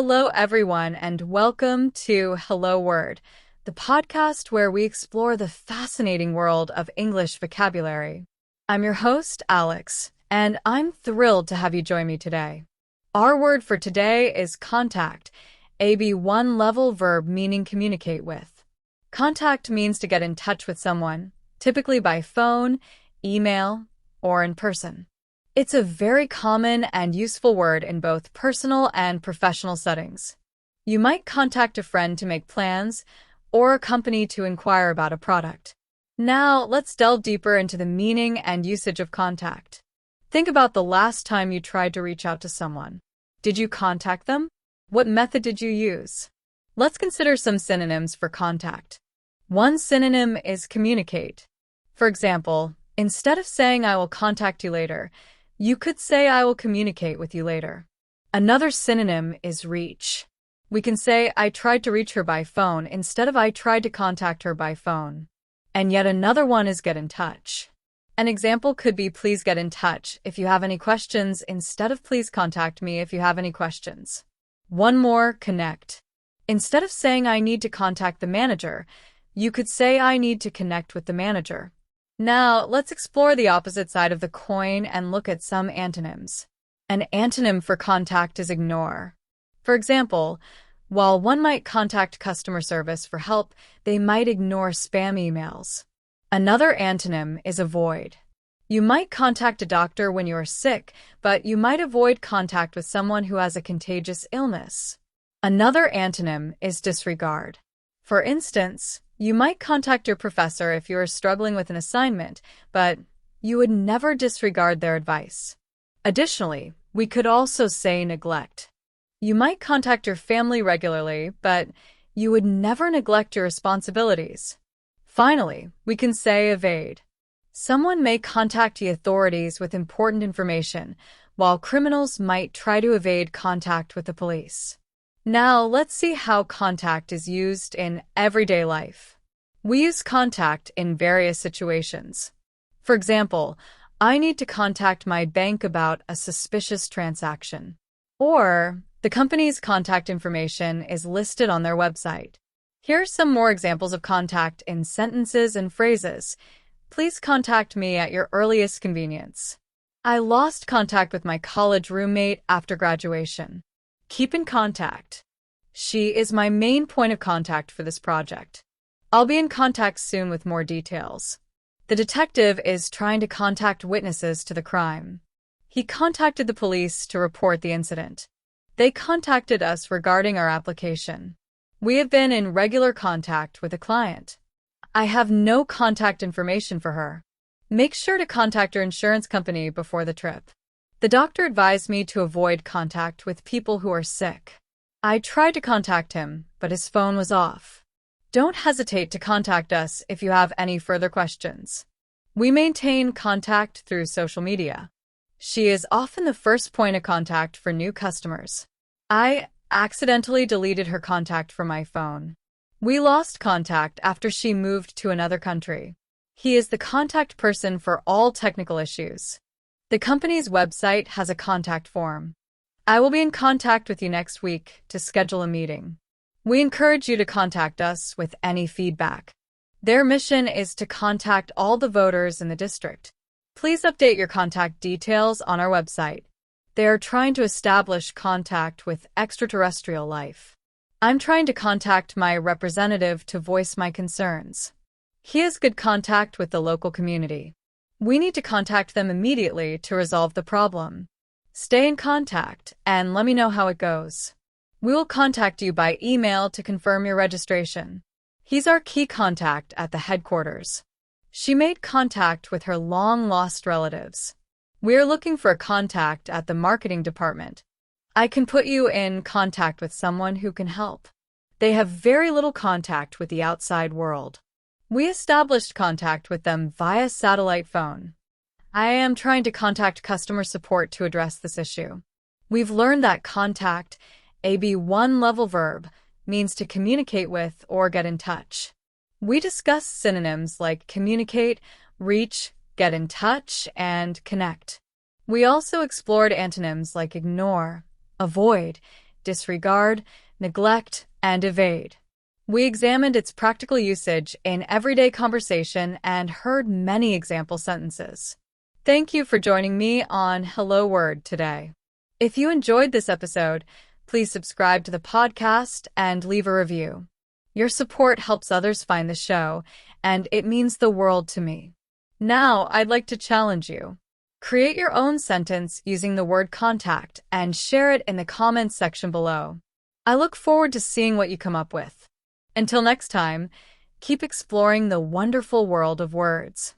Hello, everyone, and welcome to Hello Word, the podcast where we explore the fascinating world of English vocabulary. I'm your host, Alex, and I'm thrilled to have you join me today. Our word for today is contact, a B1 level verb meaning communicate with. Contact means to get in touch with someone, typically by phone, email, or in person. It's a very common and useful word in both personal and professional settings. You might contact a friend to make plans or a company to inquire about a product. Now, let's delve deeper into the meaning and usage of contact. Think about the last time you tried to reach out to someone. Did you contact them? What method did you use? Let's consider some synonyms for contact. One synonym is communicate. For example, instead of saying I will contact you later, you could say I will communicate with you later. Another synonym is reach. We can say I tried to reach her by phone instead of I tried to contact her by phone. And yet another one is get in touch. An example could be please get in touch if you have any questions instead of please contact me if you have any questions. One more, connect. Instead of saying I need to contact the manager, you could say I need to connect with the manager. Now, let's explore the opposite side of the coin and look at some antonyms. An antonym for contact is ignore. For example, while one might contact customer service for help, they might ignore spam emails. Another antonym is avoid. You might contact a doctor when you are sick, but you might avoid contact with someone who has a contagious illness. Another antonym is disregard. For instance, you might contact your professor if you are struggling with an assignment, but you would never disregard their advice. Additionally, we could also say neglect. You might contact your family regularly, but you would never neglect your responsibilities. Finally, we can say evade. Someone may contact the authorities with important information, while criminals might try to evade contact with the police. Now, let's see how contact is used in everyday life. We use contact in various situations. For example, I need to contact my bank about a suspicious transaction. Or, the company's contact information is listed on their website. Here are some more examples of contact in sentences and phrases. Please contact me at your earliest convenience. I lost contact with my college roommate after graduation. Keep in contact. She is my main point of contact for this project. I'll be in contact soon with more details. The detective is trying to contact witnesses to the crime. He contacted the police to report the incident. They contacted us regarding our application. We have been in regular contact with a client. I have no contact information for her. Make sure to contact your insurance company before the trip. The doctor advised me to avoid contact with people who are sick. I tried to contact him, but his phone was off. Don't hesitate to contact us if you have any further questions. We maintain contact through social media. She is often the first point of contact for new customers. I accidentally deleted her contact from my phone. We lost contact after she moved to another country. He is the contact person for all technical issues. The company's website has a contact form. I will be in contact with you next week to schedule a meeting. We encourage you to contact us with any feedback. Their mission is to contact all the voters in the district. Please update your contact details on our website. They are trying to establish contact with extraterrestrial life. I'm trying to contact my representative to voice my concerns. He has good contact with the local community. We need to contact them immediately to resolve the problem. Stay in contact and let me know how it goes. We will contact you by email to confirm your registration. He's our key contact at the headquarters. She made contact with her long-lost relatives. We are looking for a contact at the marketing department. I can put you in contact with someone who can help. They have very little contact with the outside world. We established contact with them via satellite phone. I am trying to contact customer support to address this issue. We've learned that contact, a B1 level verb, means to communicate with or get in touch. We discussed synonyms like communicate, reach, get in touch, and connect. We also explored antonyms like ignore, avoid, disregard, neglect, and evade. We examined its practical usage in everyday conversation and heard many example sentences. Thank you for joining me on Hello Word today. If you enjoyed this episode, please subscribe to the podcast and leave a review. Your support helps others find the show, and it means the world to me. Now, I'd like to challenge you. Create your own sentence using the word contact and share it in the comments section below. I look forward to seeing what you come up with. Until next time, keep exploring the wonderful world of words.